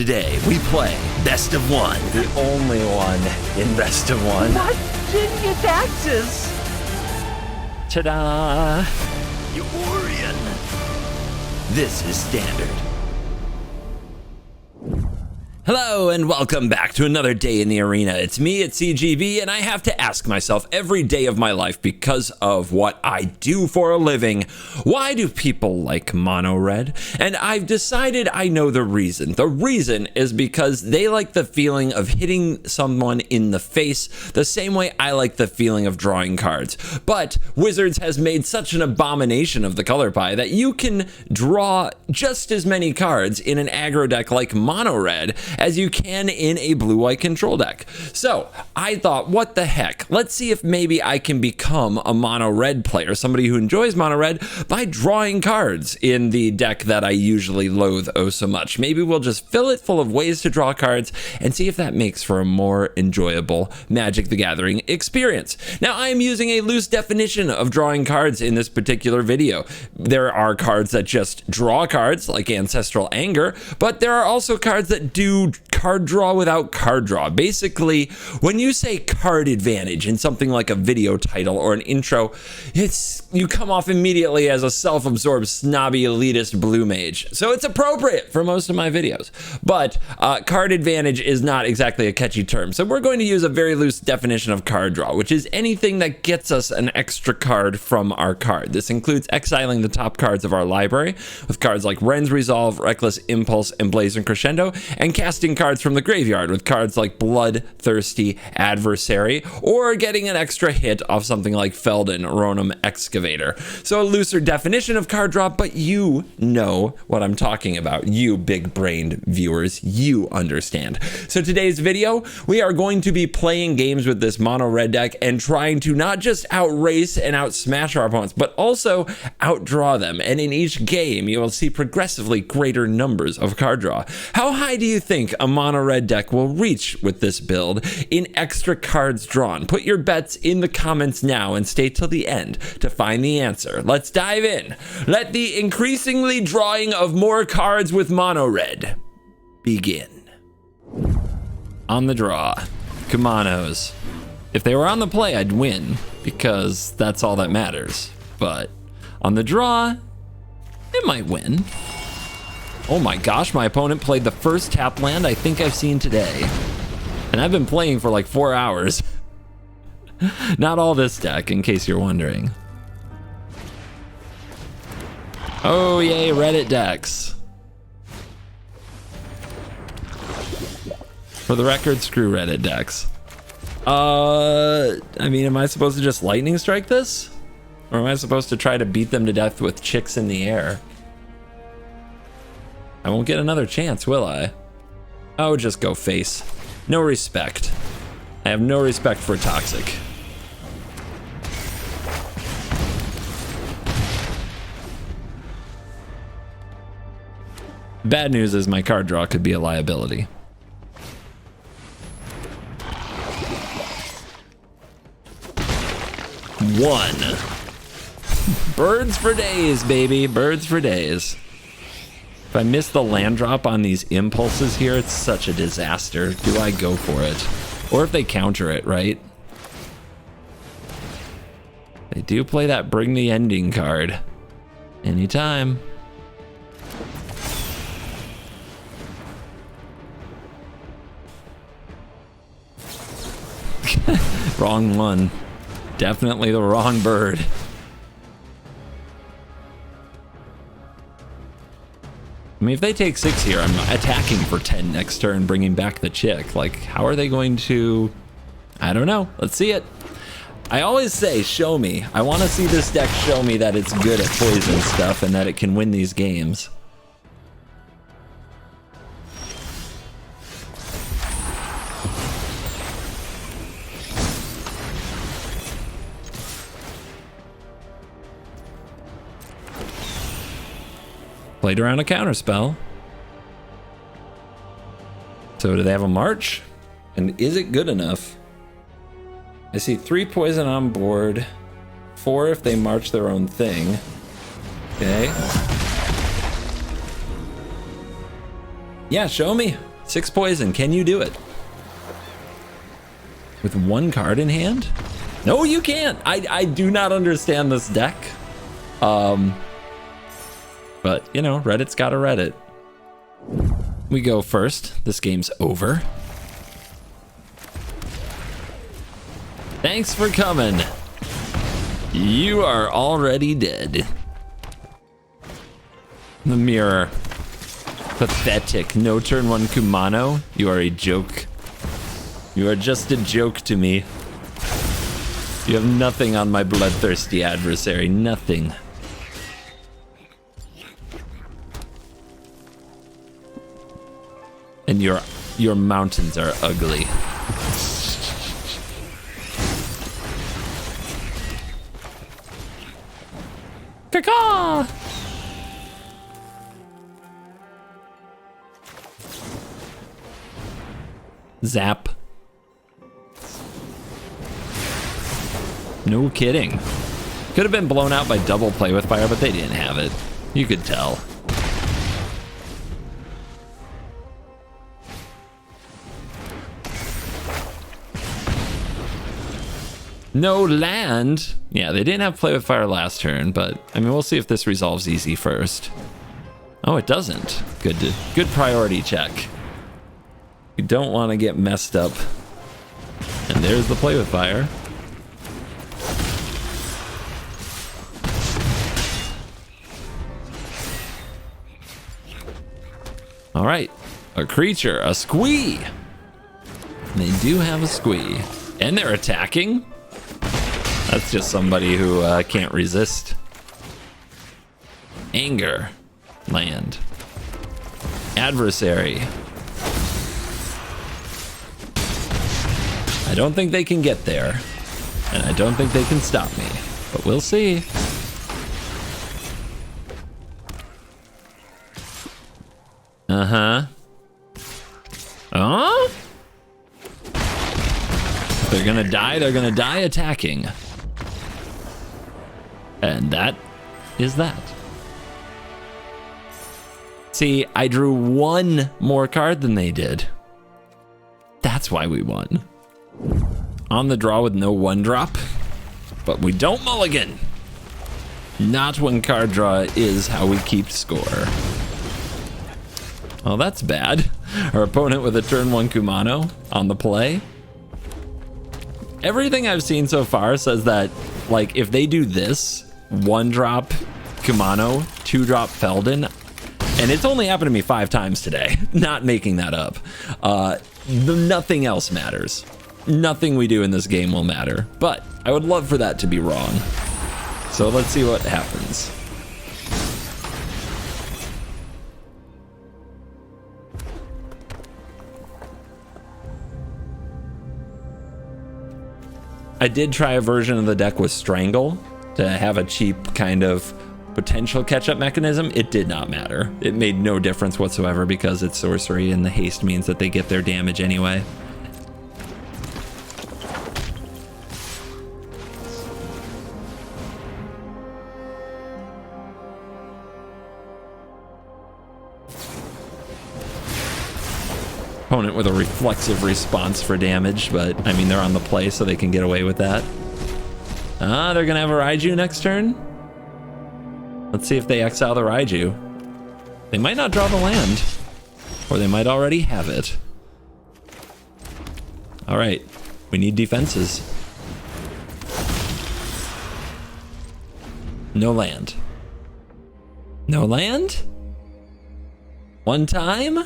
Today, we play Best of One. The only one in Best of One. What? Didn't get taxes. Ta-da! Eurian. This is Standard. Hello and welcome back to another day in the arena. It's me at CGB, and I have to ask myself every day of my life, because of what I do for a living, why do people like mono red? And I've decided I know the reason. The reason is because they like the feeling of hitting someone in the face the same way I like the feeling of drawing cards. But Wizards has made such an abomination of the color pie that you can draw just as many cards in an aggro deck like mono red as you can in a blue-white control deck. So I thought, what the heck? Let's see if maybe I can become a mono red player, somebody who enjoys mono red, by drawing cards in the deck that I usually loathe oh so much. Maybe we'll just fill it full of ways to draw cards and see if that makes for a more enjoyable Magic the Gathering experience. Now, I am using a loose definition of drawing cards in this particular video. There are cards that just draw cards, like Ancestral Anger, but there are also cards that do card draw without card draw. Basically, when you say card advantage in something like a video title or an intro, you come off immediately as a self-absorbed, snobby, elitist blue mage. So it's appropriate for most of my videos. But card advantage is not exactly a catchy term. So we're going to use a very loose definition of card draw, which is anything that gets us an extra card from our card. This includes exiling the top cards of our library with cards like Ren's Resolve, Reckless Impulse, and Blazing Crescendo, and casting cards from the graveyard with cards like Bloodthirsty Adversary, or getting an extra hit off something like Feldon Ronom Excavator. So a looser definition of card draw, but you know what I'm talking about. You big-brained viewers, you understand. So today's video, we are going to be playing games with this mono red deck and trying to not just outrace and outsmash our opponents, but also outdraw them. And in each game, you will see progressively greater numbers of card draw. How high do you think a mono red deck will reach with this build in extra cards drawn? Put your bets in the comments now and stay till the end to find the answer. Let's dive in. Let the increasingly drawing of more cards with mono red begin. On the draw, Kumanos. If they were on the play, I'd win, because that's all that matters. But on the draw, it might win. Oh my gosh, my opponent played the first tap land I think I've seen today. And I've been playing for like 4 hours. Not all this deck, in case you're wondering. Oh yay, Reddit decks. For the record, screw Reddit decks. I mean, am I supposed to just lightning strike this? Or am I supposed to try to beat them to death with chicks in the air? I won't get another chance, will I? Oh, just go face. No respect. I have no respect for Toxic. Bad news is my card draw could be a liability. One. Birds for days, baby. Birds for days. If I miss the land drop on these impulses here, it's such a disaster. Do I go for it? Or if they counter it, right? They do play that Bring the Ending card. Anytime. Wrong one. Definitely the wrong bird. I mean, if they take 6 here, I'm attacking for 10 next turn, bringing back the chick. Like, how are they going to... I don't know. Let's see it. I always say, show me. I want to see this deck show me that it's good at poison stuff and that it can win these games. Played around a counterspell. So do they have a march? And is it good enough? I see 3 poison on board, 4 if they march their own thing. Okay. Yeah, show me. 6 poison, can you do it? With 1 card in hand? No, you can't. I do not understand this deck. But, you know, Reddit's got a Reddit. We go first. This game's over. Thanks for coming. You are already dead. The mirror. Pathetic. No turn 1 Kumano. You are a joke. You are just a joke to me. You have nothing on my bloodthirsty adversary. Nothing. And your mountains are ugly. Caw-caw! Zap. No kidding. Could have been blown out by double play with fire, but they didn't have it. You could tell. No land. Yeah, they didn't have play with fire last turn, but I mean, we'll see if this resolves easy first. Oh, it doesn't. Good priority check. You don't want to get messed up. And there's the play with fire. All right, a creature, a squee. They do have a squee, and they're attacking. That's just somebody who can't resist. Anger, land. Adversary. I don't think they can get there, and I don't think they can stop me, but we'll see. Uh-huh. Huh? They're gonna die attacking. And that is that. See, I drew 1 more card than they did. That's why we won. On the draw with no 1-drop, but we don't mulligan. Not when card draw is how we keep score. Oh, that's bad. Our opponent with a turn 1 Kumano on the play. Everything I've seen so far says that, like, if they do this, 1-drop Kumano, 2-drop Feldon, and it's only happened to me 5 times today, not making that up, nothing else matters. Nothing we do in this game will matter, but I would love for that to be wrong. So let's see what happens. I did try a version of the deck with Strangle to have a cheap kind of potential catch-up mechanism. It did not matter. It made no difference whatsoever because it's sorcery and the haste means that they get their damage anyway. Opponent with a reflexive response for damage, but I mean, they're on the play, so they can get away with that. They're gonna have a Raiju next turn. Let's see if they exile the Raiju. They might not draw the land, or they might already have it. All right, we need defenses. No land. No land? 1 time?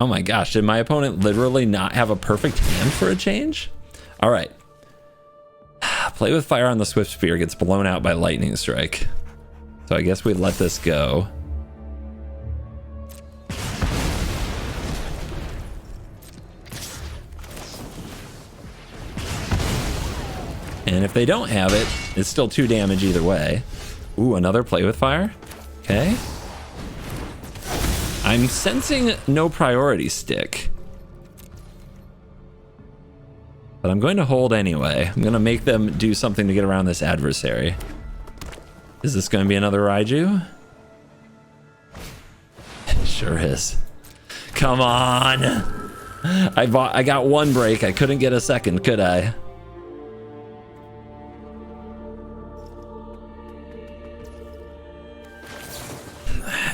Oh my gosh, did my opponent literally not have a perfect hand for a change? All right. Play with fire on the Swift Spear gets blown out by Lightning Strike. So I guess we let this go. And if they don't have it, it's still 2 damage either way. Ooh, another play with fire? Okay. I'm sensing no priority stick. But I'm going to hold anyway. I'm going to make them do something to get around this adversary. Is this going to be another Raiju? Sure is. Come on. I got one break. I couldn't get a second, could I?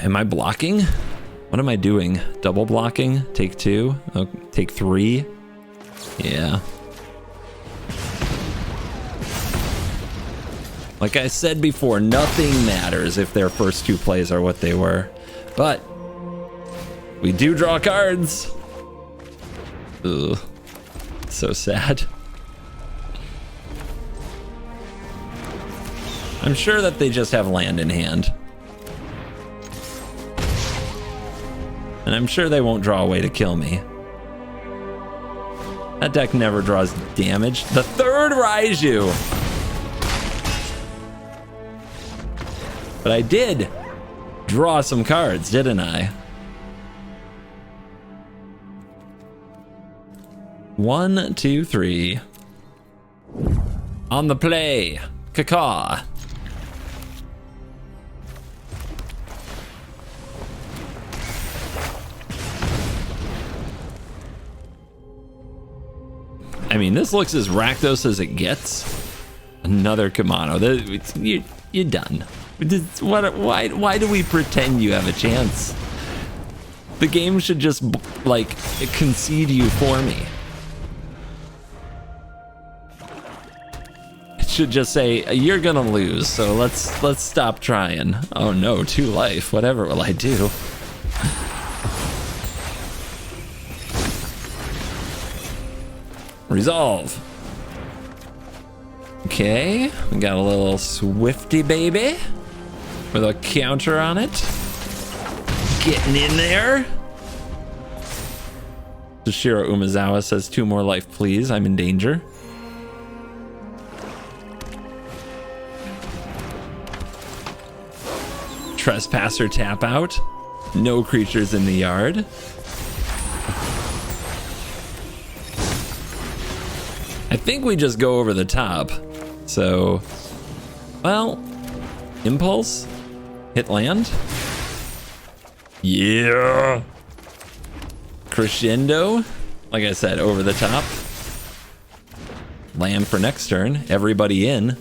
Am I blocking? What am I doing? Double blocking? Take 2? Oh, take 3? Yeah. Like I said before, nothing matters if their first 2 plays are what they were. But we do draw cards. Ugh. So sad. I'm sure that they just have land in hand. And I'm sure they won't draw a way to kill me. That deck never draws damage. The 3rd Raiju! But I did draw some cards, didn't I? 1, 2, 3. On the play, Caca. I mean, this looks as Rakdos as it gets. Another Kamano. You're done. Why do we pretend you have a chance? The game should just, like, concede you for me. It should just say, you're gonna lose, so let's stop trying. Oh no, 2 life. Whatever will I do? Resolve. Okay, we got a little Swifty baby with a counter on it. Getting in there. Toshiro Umezawa says 2 more life, please. I'm in danger. Trespasser tap out. No creatures in the yard. I think we just go over the top. So, well, Impulse, hit land. Yeah. Crescendo, like I said, over the top. Land for next turn, everybody in.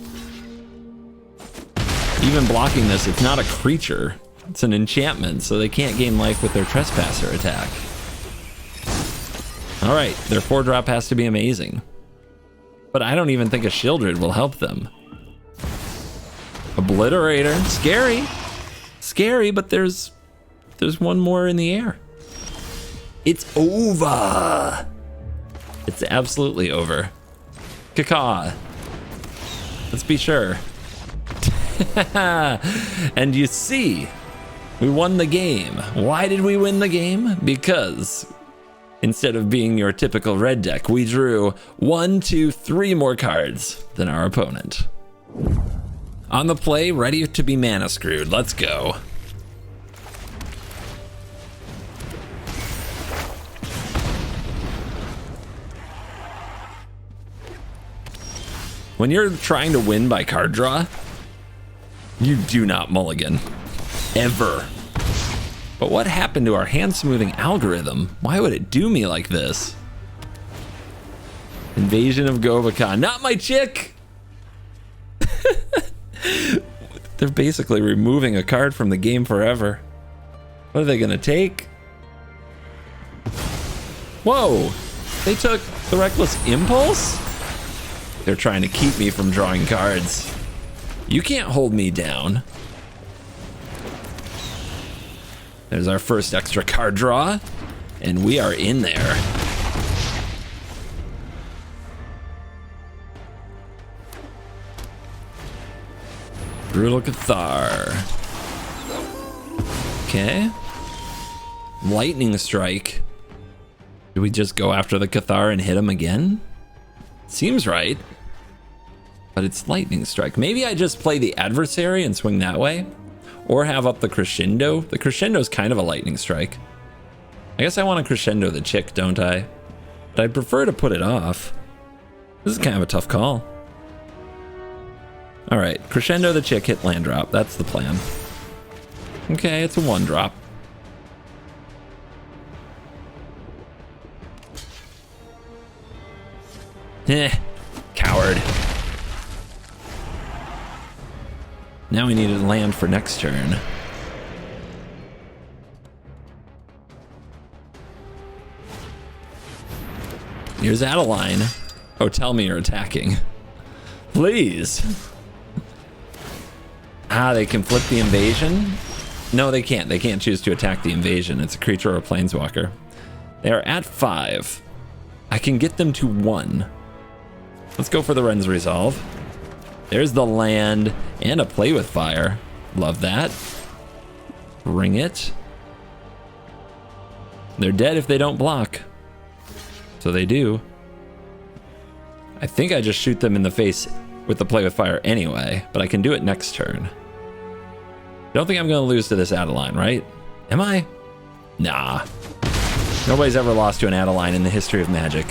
Even blocking this, it's not a creature. It's an enchantment, so they can't gain life with their Trespasser attack. All right, their 4-drop has to be amazing. But I don't even think a Shieldred will help them. Obliterator, scary. Scary, but there's one more in the air. It's over. It's absolutely over. Caca. Let's be sure. And you see, we won the game. Why did we win the game? Because instead of being your typical red deck, we drew 1, 2, 3 more cards than our opponent. On the play, ready to be mana screwed. Let's go. When you're trying to win by card draw, you do not mulligan. Ever. But what happened to our hand smoothing algorithm? Why would it do me like this? Invasion of Gobakhan. Not my chick! They're basically removing a card from the game forever. What are they gonna take? Whoa! They took the Reckless Impulse? They're trying to keep me from drawing cards. You can't hold me down. There's our first extra card draw, and we are in there. Brutal Cathar. Okay. Lightning Strike. Do we just go after the Cathar and hit him again? Seems right. But it's Lightning Strike. Maybe I just play the adversary and swing that way? Or have up the Crescendo. The Crescendo's kind of a Lightning Strike. I guess I want to Crescendo the chick, don't I? But I'd prefer to put it off. This is kind of a tough call. Alright, Crescendo the chick, hit land drop. That's the plan. Okay, it's a 1-drop. Coward. Now we need to land for next turn. Here's Adeline. Oh, tell me you're attacking. Please. Ah, they can flip the invasion? No, they can't. They can't choose to attack the invasion. It's a creature or a planeswalker. They are at 5. I can get them to 1. Let's go for the Ren's Resolve. There's the land and a play with fire. Love that. Bring it. They're dead if they don't block. So they do. I think I just shoot them in the face with the play with fire anyway, but I can do it next turn. Don't think I'm going to lose to this Adeline, right? Am I? Nah. Nobody's ever lost to an Adeline in the history of Magic.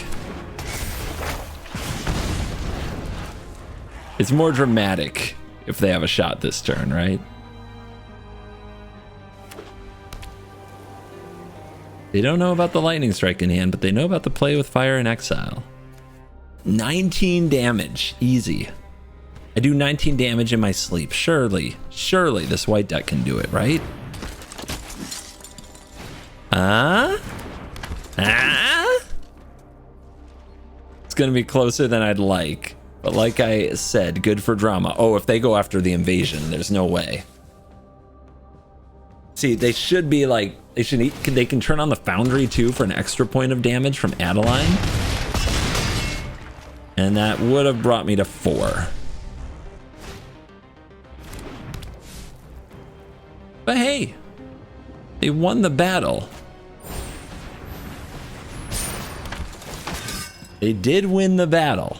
It's more dramatic if they have a shot this turn, right? They don't know about the lightning strike in hand, but they know about the play with fire in exile. 19 damage, easy. I do 19 damage in my sleep. Surely this white deck can do it, right? It's gonna be closer than I'd like. But like I said, good for drama. Oh, if they go after the invasion, there's no way. See, they should be like, they can turn on the Foundry too for an extra point of damage from Adeline. And that would have brought me to 4. But hey, they won the battle. They did win the battle.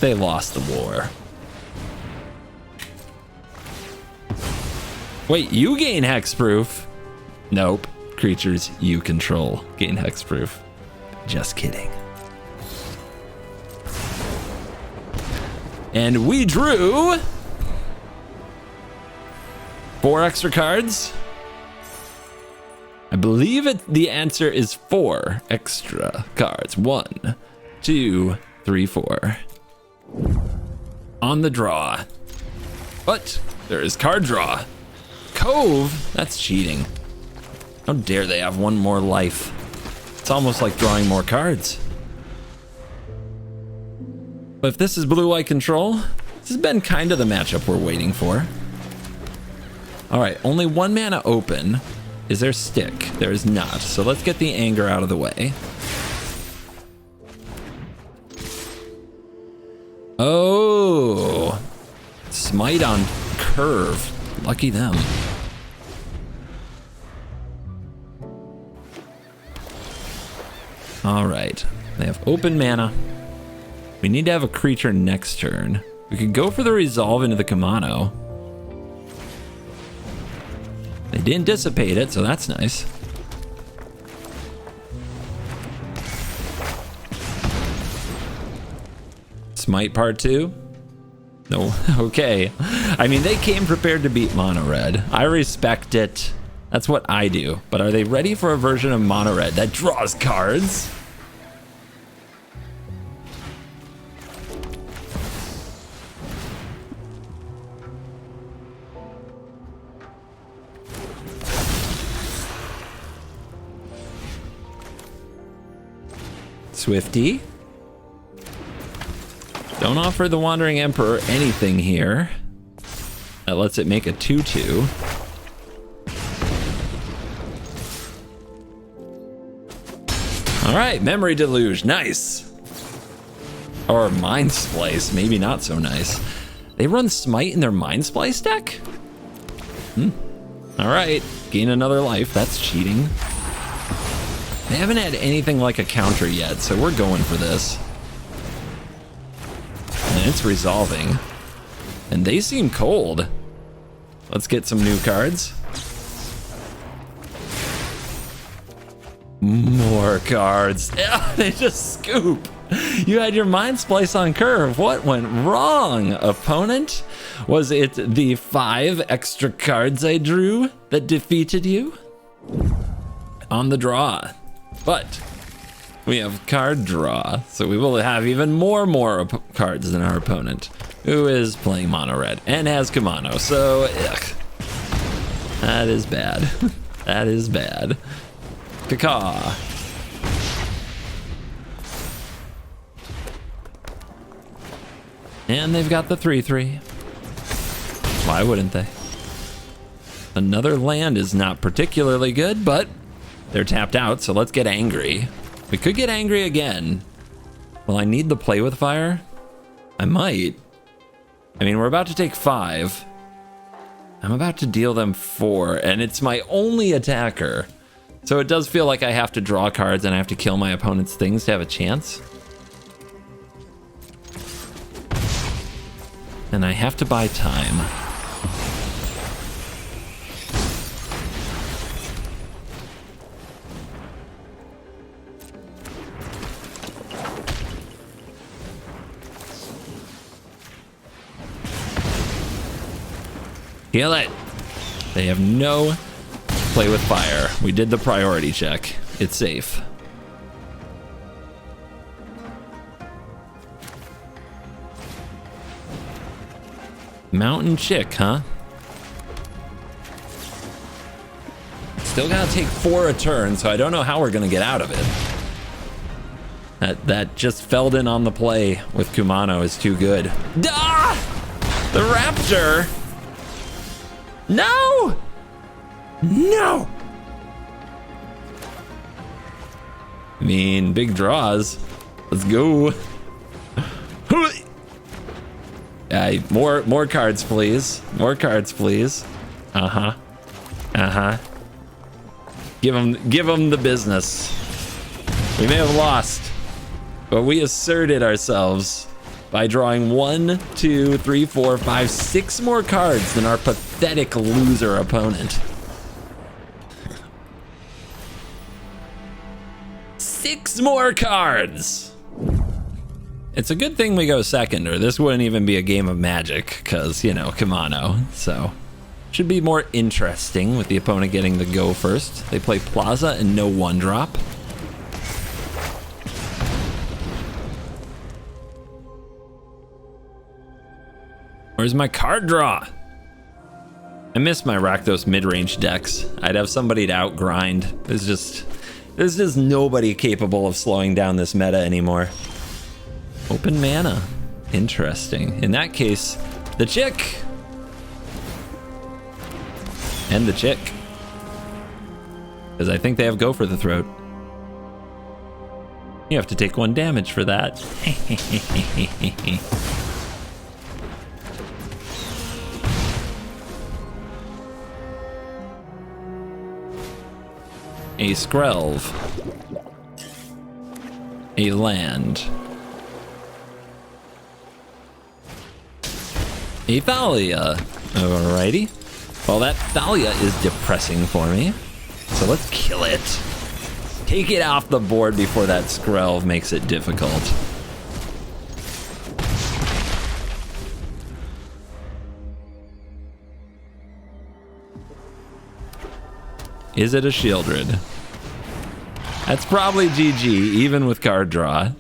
They lost the war. Wait, you gain hexproof? Nope. Creatures you control gain hexproof. Just kidding. And we drew 4 extra cards. I believe the answer is 4 extra cards. 1, 2, 3, 4. On the draw. But there is card draw. Cove? That's cheating. How dare they have 1 more life? It's almost like drawing more cards. But if this is blue-white control, this has been kind of the matchup we're waiting for. All right, only 1 mana open. Is there stick? There is not. So let's get the anger out of the way. Oh, smite on curve. Lucky them. All right, they have open mana. We need to have a creature next turn. We could go for the resolve into the Kamano. They didn't dissipate it, so that's nice. Smite part 2? No, okay. I mean, they came prepared to beat mono red. I respect it. That's what I do. But are they ready for a version of mono red that draws cards? Swifty. Don't offer the Wandering Emperor anything here. That lets it make a 2/2. All right, Memory Deluge, nice. Or Mind Splice, maybe not so nice. They run Smite in their Mind Splice deck? All right, gain another life, that's cheating. They haven't had anything like a counter yet, so we're going for this. And it's resolving. And they seem cold. Let's get some new cards. More cards. Yeah, they just scoop. You had your Mind Splice on curve. What went wrong, opponent? Was it the 5 extra cards I drew that defeated you? On the draw. But we have card draw, so we will have even more cards than our opponent, who is playing mono red and has Kumano. So, ugh. That is bad. That is bad. Caca. And they've got the 3/3. Why wouldn't they? Another land is not particularly good, but they're tapped out, so let's get angry. We could get angry again. Will I need the play with fire? I might. I mean, we're about to take 5. I'm about to deal them 4, and it's my only attacker. So it does feel like I have to draw cards and I have to kill my opponent's things to have a chance. And I have to buy time. Kill it. They have no play with fire. We did the priority check. It's safe. Mountain Chick, huh? Still gotta take 4 a turn, so I don't know how we're gonna get out of it. That just felled in on the play with Kumano is too good. Ah! The Raptor! No! No! I mean, big draws. Let's go. More cards, please. More cards, please. Uh-huh. Uh-huh. Give them the business. We may have lost, but we asserted ourselves by drawing 1, 2, 3, 4, 5, 6 more cards than our pathetic loser opponent. 6 more cards! It's a good thing we go second, or this wouldn't even be a game of Magic, because, you know, Kumano. So, should be more interesting with the opponent getting the go first. They play Plaza and no 1-drop. Where's my card draw? I miss my Rakdos mid-range decks. I'd have somebody to outgrind. There's just nobody capable of slowing down this meta anymore. Open mana. Interesting. In that case, the Chick. And the Chick. Because I think they have Go for the Throat. You have to take 1 damage for that. A Skrelv. A land. A Thalia. Alrighty. Well, that Thalia is depressing for me. So let's kill it. Take it off the board before that Skrelv makes it difficult. Is it a Shieldred? That's probably GG, even with card draw.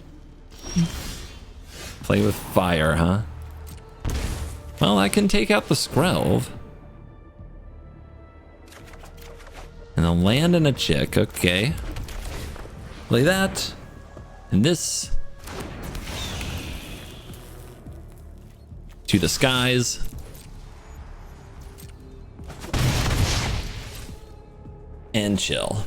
Play with fire, huh? Well, I can take out the Skrelv. And a land and a Chick, okay. Play that. And this. To the skies. And chill.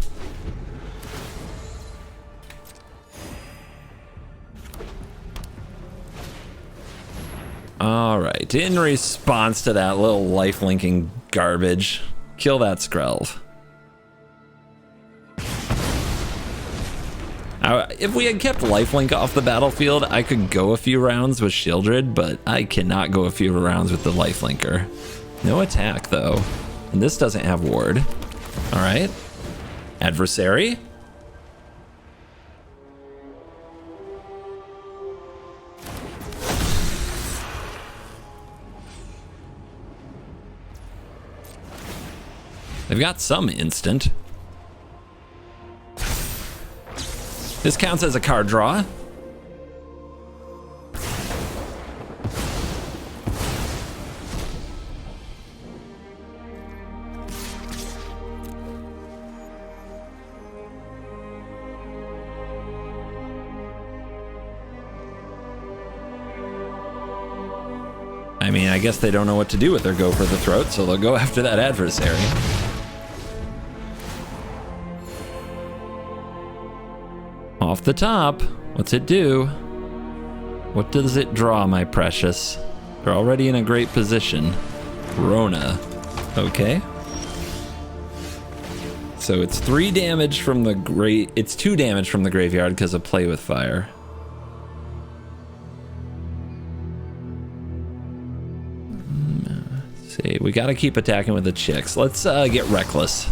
All right, in response to that little life-linking garbage, kill that Skrelv. If we had kept lifelink off the battlefield, I could go a few rounds with Shieldred, but I cannot go a few rounds with the lifelinker. No attack, though. And this doesn't have ward. All right. Adversary. They've got some instant. This counts as a card draw. I mean, I guess they don't know what to do with their Go for the Throat, so they'll go after that adversary. Off the top, what's it do? What does it draw, my precious? They're already in a great position. Rona. Okay. So it's 3 damage from the it's 2 damage from the graveyard because of Play with Fire. See, we gotta keep attacking with the chicks. Let's get Reckless.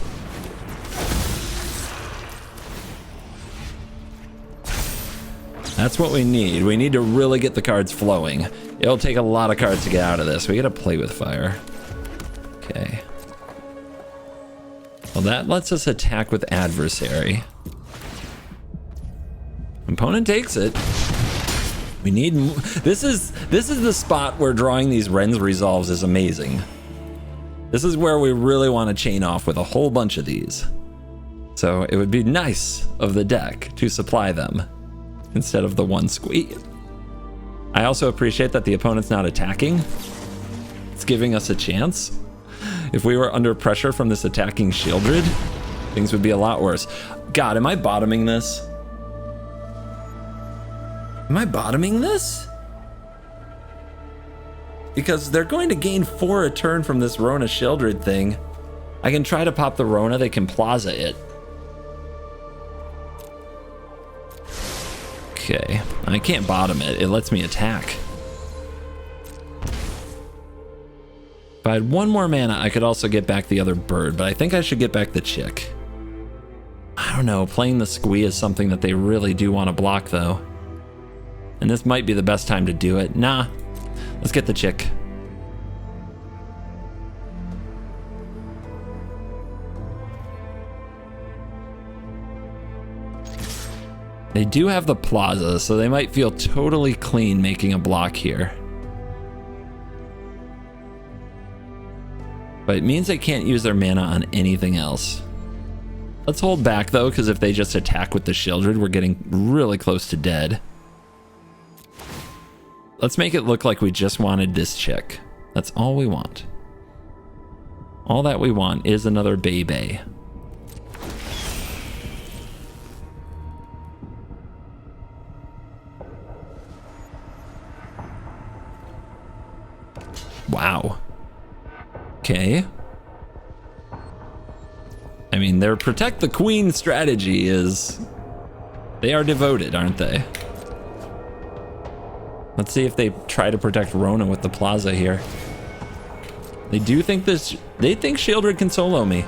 That's what we need. We need to really get the cards flowing. It'll take a lot of cards to get out of this. We gotta Play with Fire. Okay. Well, that lets us attack with Adversary. Opponent takes it. We need this is the spot where drawing these Ren's Resolves is amazing. This is where we really want to chain off with a whole bunch of these. So it would be nice of the deck to supply them instead of the one squeeze. I also appreciate that the opponent's not attacking. It's giving us a chance. If we were under pressure from this attacking Shieldred, things would be a lot worse. God, am I bottoming this? Am I bottoming this? Because they're going to gain 4 a turn from this Rona Shieldred thing. I can try to pop the Rona, they can Plaza it. Okay, I can't bottom it. It lets me attack. If I had 1 more mana, I could also get back the other bird, but I think I should get back the chick. I don't know, playing the squee is something that they really do want to block though. And this might be the best time to do it. Nah, let's get the chick. They do have the Plaza, so they might feel totally clean making a block here. But it means they can't use their mana on anything else. Let's hold back though, because if they just attack with the Shieldred, we're getting really close to dead. Let's make it look like we just wanted this chick. That's all we want. All that we want is another Bebe. Wow. Okay. I mean, their Protect the Queen strategy is... They are devoted, aren't they? Let's see if they try to protect Rona with the Plaza here. They do think this... They think Shieldred can solo me.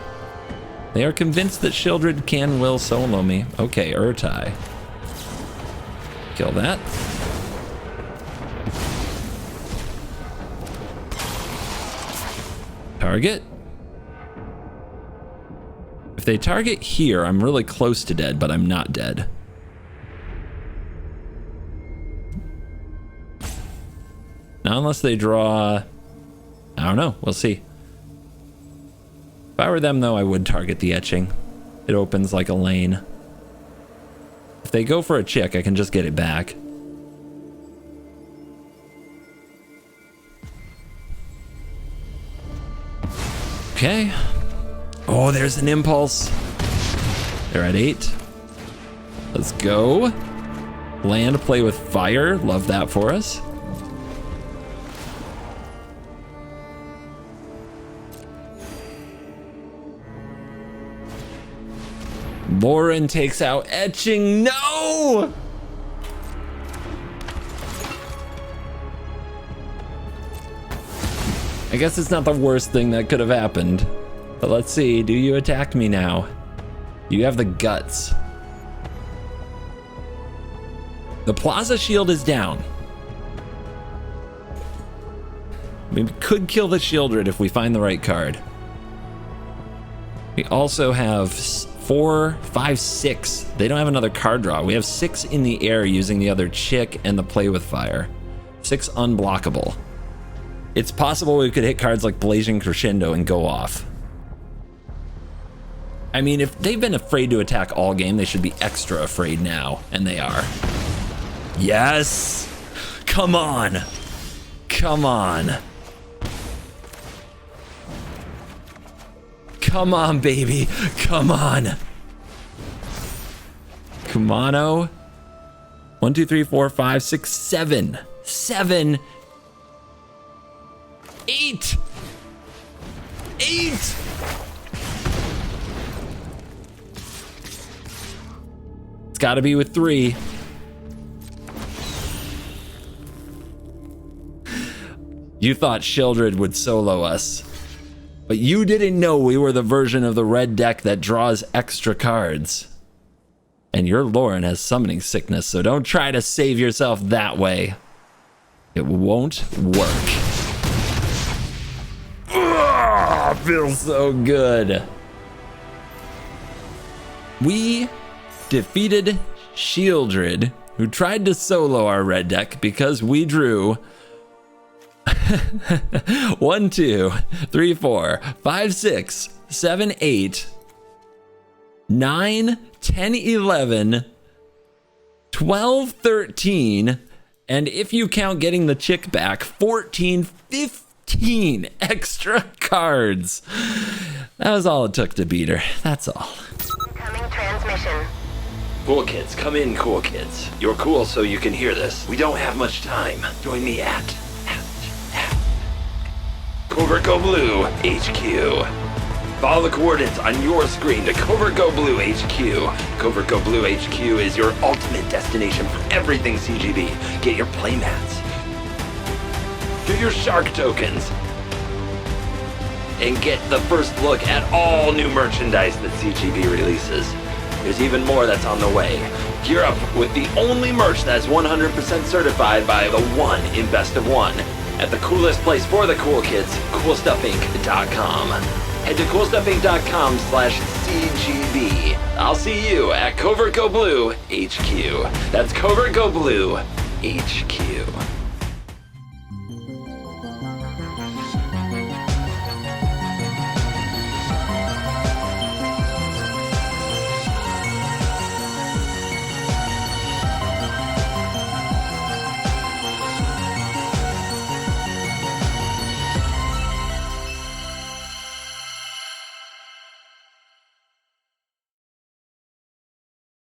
They are convinced that Shieldred will solo me. Okay, Urtai. Kill that. Target. If they target here, I'm really close to dead, but I'm not dead. Not unless they draw... I don't know, we'll see. If I were them though, I would target the etching. It opens like a lane. If they go for a chick, I can just get it back. Okay. Oh, there's an impulse. They're at 8. Let's go. Land, Play with Fire. Love that for us. Lauren takes out Etching. No! I guess it's not the worst thing that could have happened. But let's see, do you attack me now? You have the guts. The Plaza shield is down. We could kill the Shieldred if we find the right card. We also have 4, 5, 6. They don't have another card draw. We have 6 in the air using the other chick and the play with fire. 6 unblockable. It's possible we could hit cards like Blazing Crescendo and go off. I mean, if they've been afraid to attack all game, they should be extra afraid now, and they are. Yes! Come on! Come on! Come on, baby! Come on! Come on-o. 1, 2, 3, 4, 5, 6, 7. 7! 8! 8! It's gotta be with 3. You thought Shieldred would solo us, but you didn't know we were the version of the red deck that draws extra cards. And your Lauren has summoning sickness, so don't try to save yourself that way. It won't work. Ugh, feels so good. We defeated Shieldred, who tried to solo our red deck because we drew 1, 2, 3, 4, 5, 6, 7, 8, 9, 10, 11, 12, 13, and if you count getting the chick back, 14, 15 extra cards. That was all it took to beat her. That's all. Incoming transmission. Cool kids, come in, cool kids. You're cool so you can hear this. We don't have much time. Join me at CovertGoBlue HQ. Follow the coordinates on your screen to CovertGoBlue HQ. CovertGoBlue HQ is your ultimate destination for everything CGB. Get your playmats. Get your shark tokens. And get the first look at all new merchandise that CGB releases. There's even more that's on the way. Gear up with the only merch that's 100% certified by the one in Best of One. At the coolest place for the cool kids, CoolStuffInc.com. Head to CoolStuffInc.com/CGB. I'll see you at CovertGoBlue HQ. That's CovertGoBlue HQ.